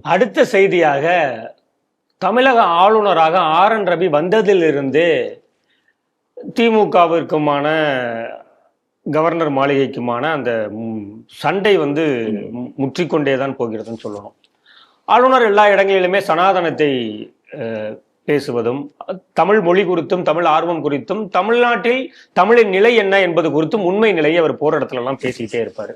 அடுத்த செய்தியாக, தமிழக ஆளுநராக RN ரவி வந்ததிலிருந்தே திமுகவிற்குமான கவர்னர் மாளிகைக்குமான அந்த சண்டை வந்து முற்றிக்கொண்டேதான் போகிறதுன்னு சொல்லணும். ஆளுநர் எல்லா இடங்களிலுமே சனாதனத்தை பேசுவதும், தமிழ் மொழி குறித்தும், தமிழ் ஆர்வம் குறித்தும், தமிழ்நாட்டில் தமிழின் நிலை என்ன என்பது குறித்தும் உண்மை நிலையை அவர் போற இடத்துல எல்லாம் பேசிக்கிட்டே இருப்பாரு.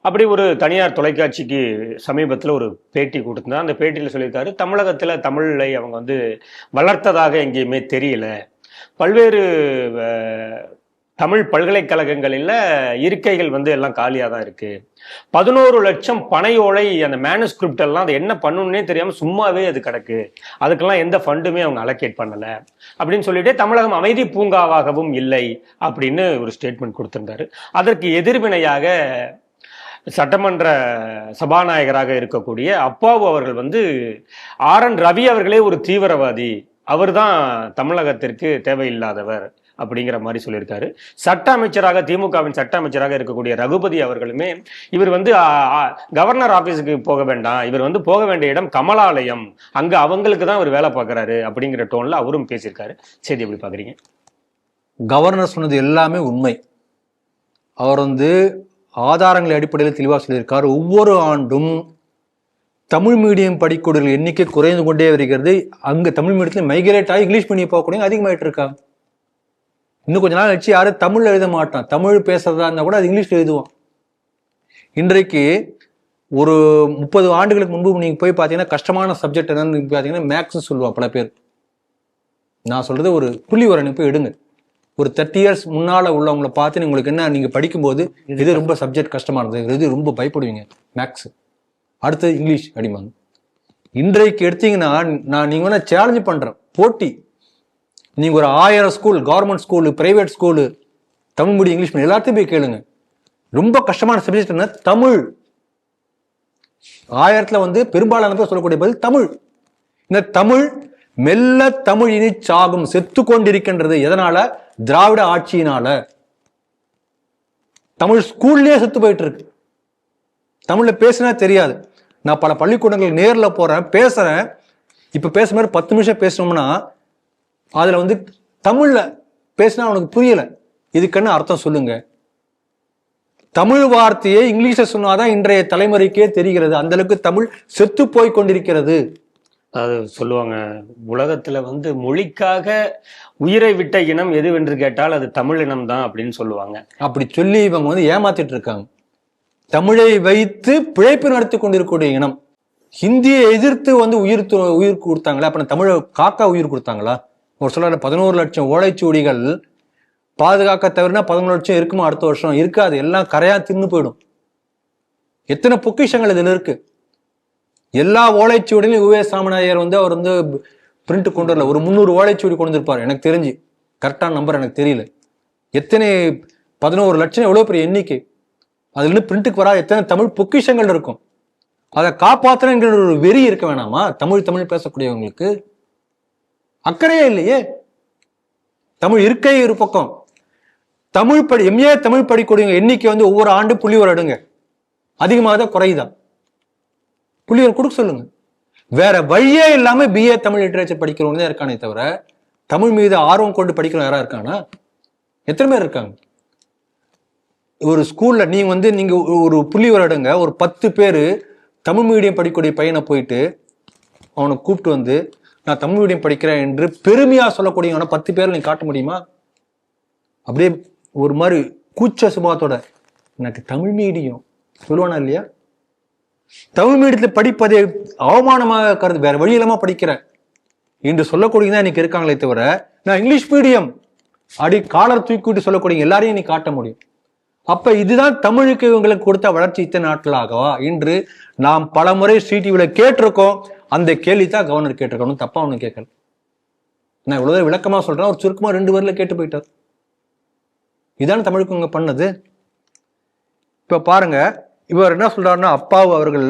அப்படி ஒரு தனியார் தொலைக்காட்சிக்கு சமீபத்தில் ஒரு பேட்டி கொடுத்திருந்தார். அந்த பேட்டியில் சொல்லியிருக்காரு, தமிழகத்துல தமிழை அவங்க வந்து வளர்த்ததாக எங்கேயுமே தெரியல. பல்வேறு தமிழ் பல்கலைக்கழகங்களில் இருக்கைகள் வந்து எல்லாம் காலியாக தான் இருக்கு. 11 லட்சம் பனையோலை அந்த மேனுஸ்கிரிப்ட் எல்லாம் அதை என்ன பண்ணணும்னே தெரியாம சும்மாவே அது கிடக்கு. அதுக்கெல்லாம் எந்த ஃபண்டுமே அவங்க அலோகேட் பண்ணல அப்படின்னு சொல்லிட்டு தமிழகம் அமைதி பூங்காவாகவும் இல்லை அப்படின்னு ஒரு ஸ்டேட்மெண்ட் கொடுத்திருந்தாரு. அதற்கு எதிர்வினையாக சட்டமன்ற சபாநாயகராக இருக்கக்கூடிய அப்பாவு அவர்கள் வந்து RN ரவி அவர்களே ஒரு தீவிரவாதி, அவர் தான் தமிழகத்திற்கு தேவையில்லாதவர் அப்படிங்கிற மாதிரி சொல்லியிருக்காரு. சட்ட அமைச்சராக, திமுகவின் சட்ட அமைச்சராக இருக்கக்கூடிய ரகுபதி அவர்களுமே இவர் வந்து கவர்னர் ஆபீஸுக்கு போக வேண்டாம், இவர் வந்து போக வேண்டிய இடம் கமலாலயம், அங்க அவங்களுக்கு தான் இவர் வேலை பார்க்கறாரு அப்படிங்கிற டோன்ல அவரும் பேசியிருக்காரு. சரி, எப்படி பாக்குறீங்க? கவர்னர் சொன்னது எல்லாமே உண்மை. அவர் வந்து ஆதாரங்கள் அடிப்படையில் தெளிவாக சொல்லியிருக்காரு. ஒவ்வொரு ஆண்டும் தமிழ் மீடியம் படிக்கக்கூடிய எண்ணிக்கை குறைந்து கொண்டே வருகிறது. அங்க தமிழ் மீடியத்தில் மைக்ரேட் ஆகி இங்கிலீஷ் மீடியம் போகக்கூடிய அதிகமாயிட்டு இருக்காங்க. இன்னும் கொஞ்ச நாள் வச்சு யாரும் தமிழ் எழுத மாட்டான், தமிழ் பேசுறதா இருந்தா கூட அது இங்கிலீஷ்ல எழுதுவான். இன்றைக்கு ஒரு 30 ஆண்டுகளுக்கு முன்பு நீங்க போய் பார்த்தீங்கன்னா கஷ்டமான சப்ஜெக்ட் என்னன்னு பார்த்தீங்கன்னா மேக்ஸ் சொல்லுவான் பல பேர். நான் சொல்றது ஒரு புள்ளி வரணி போய் எடுங்க. ஒரு 30 இயர்ஸ் முன்னால உள்ளவங்களை பார்த்து உங்களுக்கு என்ன, நீங்க படிக்கும்போது இது ரொம்ப சப்ஜெக்ட் கஷ்டமானது, இது ரொம்ப பயப்படுவீங்க மேக்ஸ், அடுத்தது இங்கிலீஷ் அடிமாங்க. இன்றைக்கு எடுத்தீங்கன்னா நீங்க வேணா சேலஞ்சு பண்றேன், போட்டி. நீங்க ஒரு 1000 school, government school, private school, Tamil medium, English medium எல்லாத்தையும் போய் கேளுங்க. ரொம்ப கஷ்டமான சப்ஜெக்ட் என்ன? தமிழ். 1000த்துல வந்து பெரும்பாலான பேர் சொல்லக்கூடிய பதில் தமிழ். இந்த தமிழ் மெல்ல தமிழ் இனி சாகும், செத்து கொண்டிருக்கின்றது. எதனால? திராவிட ஆட்சியினால. தமிழ் ஸ்கூல்லயே செத்து போயிட்டு இருக்கு. தமிழ்ல பேசினா தெரியாது. நான் பல பள்ளிக்கூடங்களுக்கு நேர்ல போறேன், பேசுறேன். இப்ப பேசுற மாதிரி 10 நிமிஷம் பேசணும்னா அதுல வந்து தமிழ்ல பேசினா அவனுக்கு புரியல. இதுக்குன்னு அர்த்தம் சொல்லுங்க. தமிழ் வார்த்தையை இங்கிலீஷ்ல சொன்னாதான் இன்றைய தலைமுறைக்கே தெரிகிறது. அந்த அளவுக்கு தமிழ் செத்து போய் கொண்டிருக்கிறது. அது சொல்லுவாங்க, உலகத்துல வந்து மொழிக்காக உயிரை விட்ட இனம் எதுவென்று கேட்டால் அது தமிழ் இனம் தான் அப்படின்னு சொல்லுவாங்க. அப்படி சொல்லி இவங்க வந்து ஏமாத்திட்டு இருக்காங்க. தமிழை வைத்து பிழைப்பு நடத்தி கொண்டிருக்கக்கூடிய இனம். ஹிந்தியை எதிர்த்து வந்து உயிர் கொடுத்தாங்களா? அப்ப தமிழை காக்கா உயிர் கொடுத்தாங்களா? ஒரு சொல்ற 11 லட்சம் ஓலைச்சுவடிகள் பாதுகாக்க தவிர 11 லட்சம் இருக்குமா அடுத்த வருஷம்? இருக்காது, எல்லாம் கரையா தின்னு போயிடும். எத்தனை பொக்கிஷங்கள் இதுல இருக்கு. எல்லா ஓலைச்சுவடியும் உவே சாமிநாயர் வந்து அவர் வந்து பிரிண்ட் கொண்டு வரல. ஒரு 300 ஓலைச்சுவடி கொண்டு வந்திருப்பாரு எனக்கு தெரிஞ்சு. கரெக்டான நம்பர் எனக்கு தெரியல. எத்தனை 11 லட்சம் எவ்வளவு பெரிய எண்ணிக்கை. அதுல இருந்து பிரிண்ட்டுக்கு வரா எத்தனை தமிழ் பொக்கிஷங்கள் இருக்கும். அதை காப்பாத்துறங்கிற ஒரு வெறி இருக்க வேணாமா தமிழ் பேசக்கூடியவங்களுக்கு? அக்கறையே இல்லையே. தமிழ் இருக்கை ஒரு பக்கம். MA தமிழ் படிக்கக்கூடிய எண்ணிக்கை வந்து ஒவ்வொரு ஆண்டு புள்ளிவர் எடுங்க, அதிகமாக தான் குறையுதான். புள்ளிவர் கொடுக்க சொல்லுங்க. வேற வழியே இல்லாம BA தமிழ் லிட்டரேச்சர் படிக்கிறவங்க தான் இருக்கானே தவிர தமிழ் மீது ஆர்வம் கொண்டு படிக்கிறவங்க யாரா இருக்கானா? எத்தனை பேர் இருக்காங்க? ஒரு ஸ்கூல்ல நீங்க ஒரு புள்ளிவர் எடுங்க, ஒரு 10 பேரு தமிழ் மீடியம் படிக்கக்கூடிய பையனை போயிட்டு அவனை கூப்பிட்டு வந்து நான் தமிழ் மீடியம் படிக்கிறேன் என்று பெருமையா சொல்லக்கூடிய 10 பேரை நீங்க காட்ட முடியுமா? அப்படியே ஒரு மாதிரி கூச்ச சுபாவத்தோட எனக்கு தமிழ் மீடியம் சொல்லுவானா இல்லையா? தமிழ் மீடியத்தில் படிப்பதை அவமானமாக கருது, வேற வழி இல்லாம படிக்கிறேன் என்று சொல்லக்கூடியதான் இன்னைக்கு இருக்காங்களே தவிர நான் இங்கிலீஷ் மீடியம் அடி காலர் தூக்கிட்டு சொல்லக்கூடிய எல்லாரையும் நீ காட்ட முடியும். அப்ப இதுதான் தமிழுக்கு இவங்களுக்கு கொடுத்த வளர்ச்சி இத்தனை நாட்களாகவா என்று நாம் பல முறை CTVல கேட்டிருக்கோம். அந்த கேள்வி தான் கவர்னர் கேட்டிருக்கணும், தப்பா ஒண்ணு கேட்கல. நான் இவ்வளவு விளக்கமா சொல்றேன், ஒரு சுருக்கமா 2 வரியில கேட்டு போயிட்டார். இதான தமிழுக்கு இவங்க பண்ணது. இப்ப பாருங்க, இவர் என்ன சொல்றாருன்னா, அப்பாவு அவர்கள்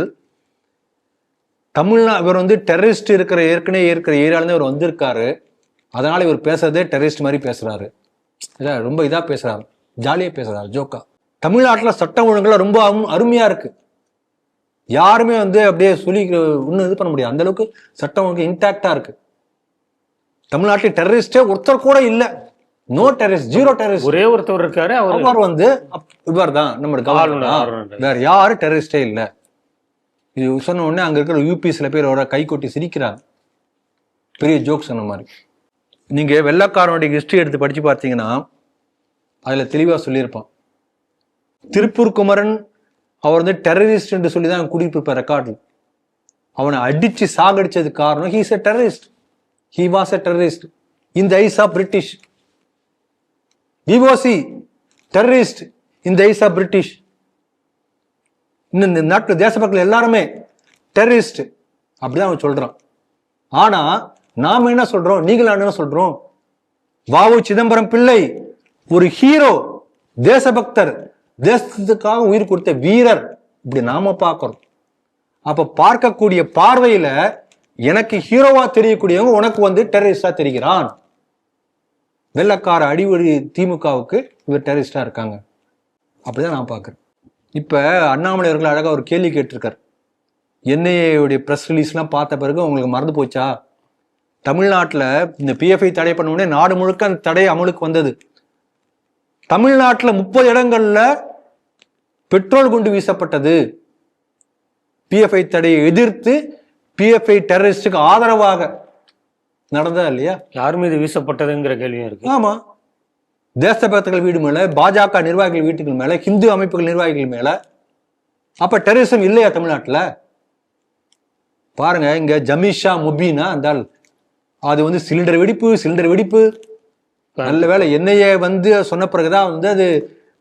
இவர் வந்து டெரரிஸ்ட் ஏற்கனவே இருக்கிற ஏரியால இவர் வந்திருக்காரு, அதனால இவர் பேசுறதே டெரரிஸ்ட் மாதிரி பேசுறாரு, ரொம்ப இதா பேசுறாரு, ஜாலியா பேசுறாரு, ஜோக்கா. தமிழ்நாட்டுல சட்டம் ஒழுங்குல ரொம்ப அருமையா இருக்கு. யாருமே வந்து அப்படியே சொல்லி ஒன்றும் இது பண்ண முடியாது. அந்த அளவுக்கு சட்டம் வந்து இன்டாக்டா இருக்கு. தமிழ்நாட்டில் டெரரிஸ்டே ஒருத்தர் கூட இல்ல. No terrorist, zero terrorist. ஒரே ஒருத்தர் இருக்காரு, அவர் வந்து இவர் தான் நம்ம கவர்னர். வேற யாரும் டெரரிஸ்டே இல்ல. இது சொன்ன உடனே அங்க இருக்கிற யூபி சில பேர் கை கொட்டி சிரிக்கிறாங்க, பெரிய ஜோக் சொன்ன மாதிரி. நீங்க வெள்ளக்காரனுடைய ஹிஸ்டரி எடுத்து படிச்சு பார்த்தீங்கன்னா அதுல தெளிவா சொல்லியிருப்பான். திருப்பூர் குமரன் அவர் வந்து டெரரிஸ்ட் என்று சொல்லி தான் கூட்டிட்டு ரெக்கார்டு. அவனை அடிச்சு சாகடிச்சது காரணம் he's a terrorist. He was a terrorist in the eyes of British. VOC terrorist in the eyes of British. இந்த நாட்டு தேசபக்தர்கள் எல்லாருமே டெரரிஸ்ட் அப்படிதான் அவன் சொல்றான். ஆனா நாம என்ன சொல்றோம், நீங்களா என்ன சொல்றோம்? வாவு சிதம்பரம் பிள்ளை ஒரு ஹீரோ, தேசபக்தர், தேசத்துக்காக உயிர் கொடுத்த வீரர், இப்படி நாம பார்க்கிறோம். அப்ப பார்க்கக்கூடிய பார்வையில எனக்கு ஹீரோவா தெரியக்கூடியவங்க உனக்கு வந்து டெரரிஸ்டா தெரிகிறான். வெள்ளக்கார அடிவடி திமுகவுக்கு இவர் டெரரிஸ்டா இருக்காங்க, அப்படிதான் நான் பார்க்கிறேன். இப்ப அண்ணாமலை அவர்கள் அழகா ஒரு கேள்வி கேட்டிருக்காரு. என்ஐஏடைய பிரஸ் ரிலீஸ் எல்லாம் பார்த்த பிறகு உங்களுக்கு மறந்து போச்சா? தமிழ்நாட்டில் இந்த பிஎஃப்ஐ தடை பண்ண உடனே நாடு முழுக்க அந்த தடை அமலுக்கு வந்தது. தமிழ்நாட்டில் 30 இடங்கள்ல பெட்ரோல் குண்டு வீசப்பட்டது. பிஎஃப்ஐ தடையை எதிர்த்து பிஎஃப்ஐ டெரரிஸ்டுக்கு ஆதரவாக நடந்ததா இல்லையா? யார் மீது வீசப்பட்டதுங்கிற கேள்வியும் இருக்கு. ஆமா, தேசபக்தர்கள் வீடு மேல, பாஜக நிர்வாகிகள் வீட்டுகள் மேல, ஹிந்து அமைப்புகள் நிர்வாகிகள் மேல. அப்ப டெரரிசம் இல்லையா தமிழ்நாட்டில்? பாருங்க, இங்க ஜமீஷா முபீனா இருந்தால் அது வந்து சிலிண்டர் வெடிப்பு. நல்ல வேலை என்ஐஏ வந்து சொன்ன பிறகுதான் வந்து அது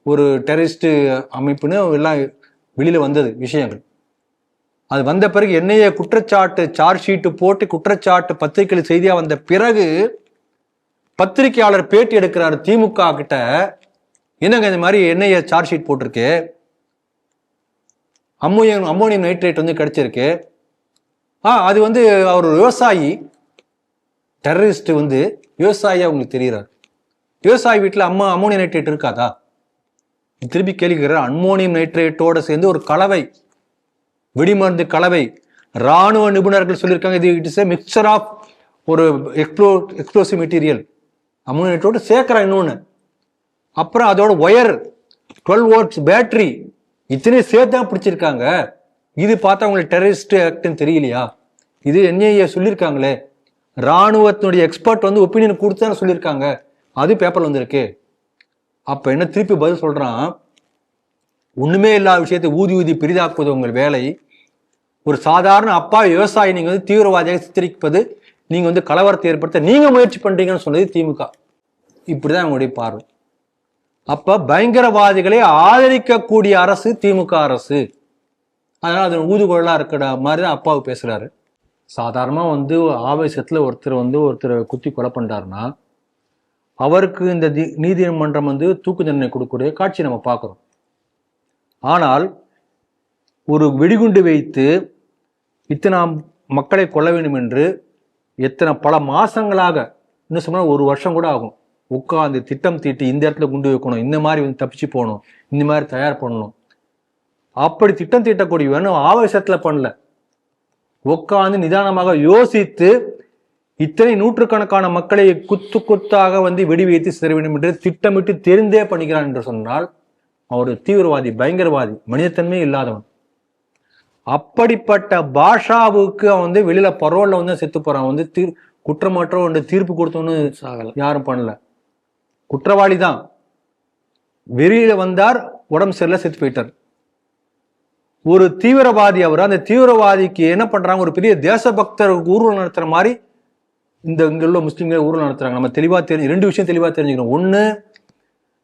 ஒரு டெரரிஸ்ட் அமைப்புன்னு எல்லாம் வெளியில வந்தது விஷயங்கள். அது வந்த பிறகு என்ஐஏ குற்றச்சாட்டு சார்ஜ் ஷீட்டு போட்டு குற்றச்சாட்டு பத்திரிகைகள் செய்தியா வந்த பிறகு பத்திரிகையாளர் பேட்டி எடுக்கிறார் திமுக கிட்ட. என்னங்க இந்த மாதிரி என்ஐஏ சார்ஜ் ஷீட் போட்டிருக்கு, அம்மோனியம் நைட்ரேட் வந்து கிடைச்சிருக்கு. அது வந்து அவர் விவசாயி, டெரரிஸ்ட் வந்து விவசாயியா உங்களுக்கு தெரிகிறார். விவசாயி வீட்டில் அம்மோனியம் நைட்ரேட் இருக்காதா? திருப்பி கேள்விக்கிறார். அம்மோனியம் நைட்ரேட்டோட சேர்ந்து ஒரு கலவை, வெடிமருந்து கலவை. ராணுவ நிபுணர்கள் சொல்லியிருக்காங்க, இது it is a mixture of ஒரு எக்ஸ்ப்ளோசிவ் மெட்டீரியல். அம்மோனியம் நைட்ரேட்டோட சேர்க்கிறா இன்னொன்று. அப்புறம் அதோட ஒயர், 12 வோல்ட்ஸ் பேட்டரி, இத்தனை சேர்த்தா பிடிச்சிருக்காங்க. இது பார்த்தா உங்களுக்கு டெரரிஸ்ட் ஆக்ட்னு தெரியலையா? இது என்ஐஏ சொல்லியிருக்காங்களே, ராணுவத்தினுடைய எக்ஸ்பர்ட் வந்து ஒப்பீனியன் கொடுத்தான்னு சொல்லியிருக்காங்க, அது பேப்பர்ல வந்திருக்கு. அப்ப என்ன திருப்பி பதில் சொல்றான், ஒண்ணுமே இல்லாத விஷயத்தை ஊதி பெரிதாக்குவது உங்கள் வேலை. ஒரு சாதாரண அப்பா விவசாயி நீங்க வந்து தீவிரவாதியாக சித்தரிப்பது, நீங்க வந்து கலவரத்தை ஏற்படுத்த நீங்க முயற்சி பண்றீங்கன்னு சொன்னது திமுக. இப்படிதான் அவங்களுடைய பார்வை. அப்ப பயங்கரவாதிகளை ஆதரிக்கக்கூடிய அரசு திமுக அரசு. அதனால அது ஊதுகுழலா இருக்கிற மாதிரிதான் அப்பாவு பேசுறாரு. சாதாரணமா வந்து ஆவேசத்துல ஒருத்தர் குத்தி கொலை பண்றாருன்னா அவருக்கு இந்த நீதிமன்றம் வந்து தூக்கு தண்டனை கொடுக்கக்கூடிய காட்சி நம்ம பார்க்கிறோம். ஆனால் ஒரு வெடிகுண்டு வைத்து இத்தனை மக்களை கொல்ல வேண்டும் என்று பல மாசங்களாக, இன்னும் சொன்னா 1 வருஷம் கூட ஆகும், உட்காந்து திட்டம் தீட்டி இந்த இடத்துல குண்டு வைக்கணும், இந்த மாதிரி வந்து தப்பிச்சு போகணும், இந்த மாதிரி தயார் பண்ணணும், அப்படி திட்டம் தீட்டக்கூடிய வேணும் ஆவேசத்துல பண்ணல. உட்காந்து நிதானமாக யோசித்து இத்தனை நூற்றுக்கணக்கான மக்களை குத்தாக வந்து வெடி வைத்து சிதற வேண்டும் என்று திட்டமிட்டு தெரிந்தே பண்ணிக்கிறான் என்று சொன்னால் அவர் தீவிரவாதி, பயங்கரவாதி, மனிதத்தன்மை இல்லாதவன். அப்படிப்பட்ட பாஷாவுக்கு அவன் வந்து வெளியில பரோல்ல வந்து செத்து போறான். வந்து குற்றமற்ற ஒன்று தீர்ப்பு கொடுத்தோன்னு யாரும் பண்ணல, குற்றவாளி தான். வெளியில வந்தார், உடம்பு சரியில்லை, செத்து போயிட்டார். ஒரு தீவிரவாதி அவர். அந்த தீவிரவாதிக்கு என்ன பண்றாங்க, ஒரு பெரிய தேசபக்தர் ஊர்வலம் நடத்துற மாதிரி இங்க உள்ள முஸ்லீம்கள் ஊர்வலம் நடத்துறாங்க. நம்ம தெளிவா 2 விஷயம் தெளிவா தெரிஞ்சுக்கணும். ஒண்ணு,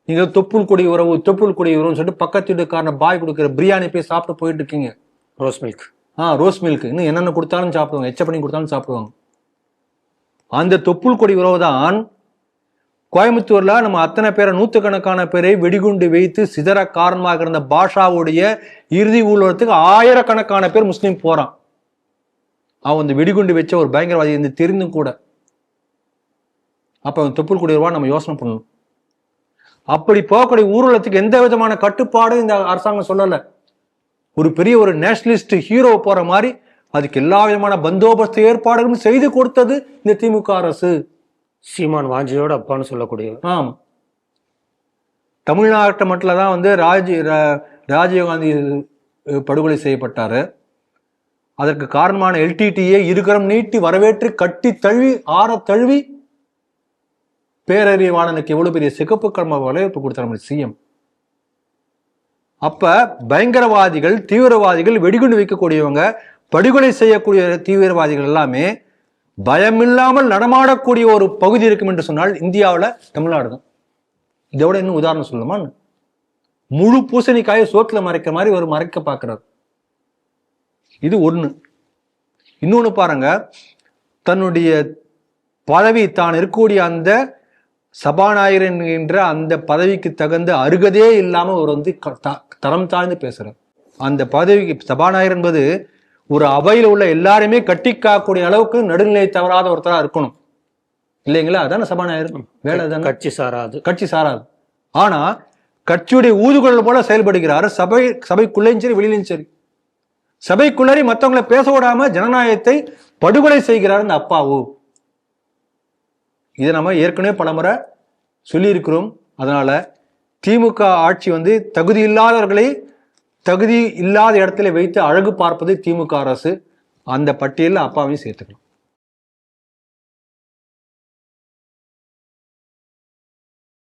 நீங்க தொப்புள் கொடி உறவுன்னு சொல்லிட்டு பக்கத்து வீட்டுக்காரன பாய் கொடுக்குற பிரியாணி போய் சாப்பிட்டு போயிட்டு இருக்கீங்க. ரோஸ் மில்க், ரோஸ் மில்க் இன்னும் என்னென்ன கொடுத்தாலும் சாப்பிடுவாங்க, எச்ச பண்ணி கொடுத்தாலும் சாப்பிடுவாங்க. அந்த தொப்புள் கொடி உறவு தான் கோயம்புத்தூர்ல நம்ம அத்தனை பேரை, நூற்றுக்கணக்கான பேரை வெடிகுண்டு வைத்து சிதற காரணமாக இருந்த பாஷாவுடைய இறுதி ஊர்வலத்துக்கு ஆயிரக்கணக்கான பேர் முஸ்லீம் போறான். அவன் இந்த வெடிகுண்டு வச்ச ஒரு பயங்கரவாதி இந்த தெரிந்தும் கூட. அப்ப அவன் தொப்புள் கொடி உறவா நம்ம யோசனை பண்ணணும். அப்படி போகக்கூடிய ஊர்வலத்துக்கு எந்த விதமான கட்டுப்பாடும் இந்த அரசாங்கம் சொல்லல. ஒரு பெரிய ஒரு நேஷனலிஸ்ட் ஹீரோ போற மாதிரி அதுக்கு எல்லா விதமான பந்தோபஸ்து ஏற்பாடுகளும் செய்து கொடுத்தது இந்த திமுக அரசு. சீமான் வாஞ்சியோட அப்பான்னு சொல்லக்கூடிய. ஆமா, தமிழ்நாட்டு மட்டும் தான் வந்து ராஜீவ்காந்தி படுகொலை செய்யப்பட்டாரு. அதற்கு காரணமான எல்டிடியை இருகரம் நீட்டி வரவேற்று கட்டி தழுவி ஆற தழுவி பேரறிவாளனுக்கு எவ்வளவு பெரிய சிகப்பு கர்ம வரவேற்பு கொடுத்தாரு சிஎம். அப்ப பயங்கரவாதிகள், தீவிரவாதிகள், வெடிகுண்டு வைக்கக்கூடியவங்க, படுகொலை செய்யக்கூடிய தீவிரவாதிகள் எல்லாமே பயமில்லாமல் நடமாடக்கூடிய ஒரு பகுதி இருக்கும் என்று சொன்னால் இந்தியாவில் தமிழ்நாடு தான். இதோட இன்னும் உதாரணம் சொல்லுமா, முழு பூசணிக்காயை சோத்துல மறைக்க மாதிரி ஒரு மறைக்க பார்க்கிறார். இது ஒண்ணு. இன்னொன்னு பாருங்க, தன்னுடைய பதவி தான் இருக்கக்கூடிய அந்த சபாநாயகர் என்கின்ற அந்த பதவிக்கு தகுந்த அருகதே இல்லாம ஒரு வந்து தரம் தாழ்ந்து பேசுறார். அந்த பதவிக்கு சபாநாயகர் என்பது ஒரு அவையில் உள்ள எல்லாருமே கட்டி காக்கக்கூடிய அளவுக்கு நடுநிலை தவறாத ஒருத்தரா இருக்கணும் இல்லைங்களா? அதான சபாநாயகர் வேலை தானே. கட்சி சாராது. ஆனா கட்சியுடைய ஊதுகுழல் போல செயல்படுகிறாரு. சபைக்குள்ளேயும் சரி வெளியிலும் சரி. சபைக்குள்ளே மற்றவங்களை பேச விடாம ஜனநாயகத்தை படுகொலை செய்கிறார் இந்த அப்பாவு. இதை நம்ம ஏற்கனவே பலமுறை சொல்லியிருக்கிறோம். அதனால திமுக ஆட்சி வந்து தகுதி இல்லாதவர்களை தகுதி இல்லாத இடத்துல வைத்து அழகு பார்ப்பது திமுக அரசு. அந்த பட்டியலில் அப்பாவையும் சேர்த்துக்கலாம்.